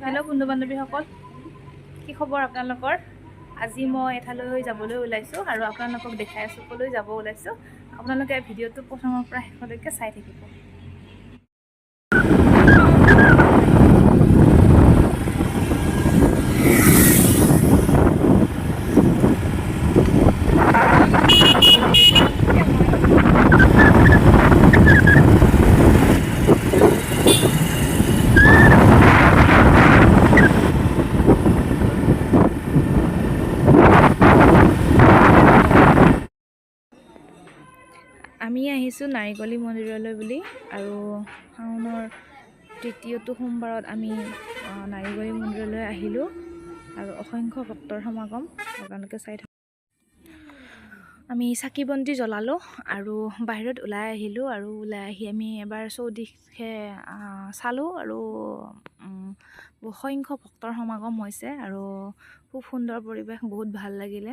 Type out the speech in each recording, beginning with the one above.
Hello' বন্ধু বান্ধৱীসকল, কি খবৰ আপোনালোকৰ? আজি মই এঠাইলৈ যাবলৈ ওলাইছোঁ আৰু আপোনালোকক দেখাই আছোঁ ক'লৈ যাব ওলাইছোঁ। আপোনালোকে ভিডিঅ'টো প্ৰথমৰ পৰা শেষলৈকে চাই থাকিব। আমি আহিছোঁ নাৰিকলী মন্দিৰলৈ বুলি, আৰু শাওনৰ তৃতীয়টো সোমবাৰত আমি নাৰিকলী মন্দিৰলৈ আহিলোঁ আৰু অসংখ্য ভক্তৰ সমাগম আপোনালোকে চাই থাকক। আমি চাকি বন্তি জ্বলালোঁ আৰু বাহিৰত ওলাই আহিলোঁ, আৰু ওলাই আহি আমি এবাৰ চৌদিশে চালোঁ আৰু অসংখ্য ভক্তৰ সমাগম হৈছে আৰু খুব সুন্দৰ পৰিৱেশ, বহুত ভাল লাগিলে।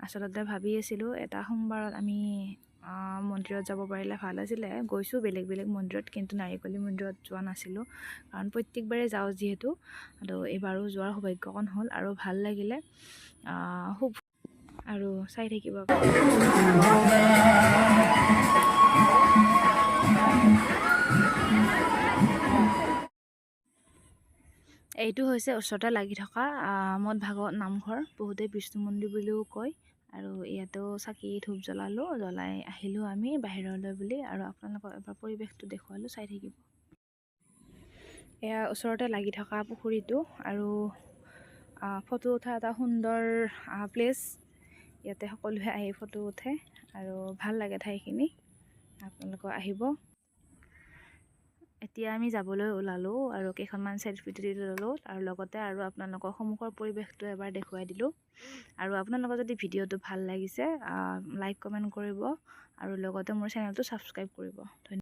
আচলতে ভাবি আছিলোঁ এটা সোমবাৰত আমি মন্দিৰত যাব পাৰিলে ভাল আছিলে। গৈছোঁ বেলেগ বেলেগ মন্দিৰত, কিন্তু নাৰিকলী মন্দিৰত যোৱা নাছিলোঁ, কাৰণ প্ৰত্যেকবাৰে যাওঁ যিহেতু, আৰু এইবাৰো যোৱাৰ সৌভাগ্যকণ হ'ল আৰু ভাল লাগিলে খুব। আৰু চাই থাকিব। এইটো হৈছে ওচৰতে লাগি থকা মদ ভাগৱত নামঘৰ, বহুতে বিষ্ণু মন্দিৰ বুলিও কয়। আৰু ইয়াতেও চাকি ধূপ জ্বলালোঁ, জ্বলাই আহিলোঁ আমি বাহিৰলৈ বুলি, আৰু আপোনালোকক এবাৰ পৰিৱেশটো দেখুৱালোঁ, চাই থাকিব। এয়া ওচৰতে লাগি থকা পুখুৰীটো, আৰু ফটো উঠা এটা সুন্দৰ প্লেচ। ইয়াতে সকলোৱে আহি ফটো উঠে আৰু ভাল লাগে ঠাইখিনি, আপোনালোক আহিব। এতিয়া আমি যাবলৈ ওলালোঁ আৰু কেইখনমান চেলফি তুলি ল'লোঁ, আৰু লগতে আৰু আপোনালোকৰ সন্মুখৰ পৰিৱেশটো এবাৰ দেখুৱাই দিলোঁ। আৰু আপোনালোকৰ যদি ভিডিঅ'টো ভাল লাগিছে লাইক কমেণ্ট কৰিব, আৰু লগতে মোৰ চেনেলটো ছাবস্ক্ৰাইব কৰিব। ধন্যবাদ।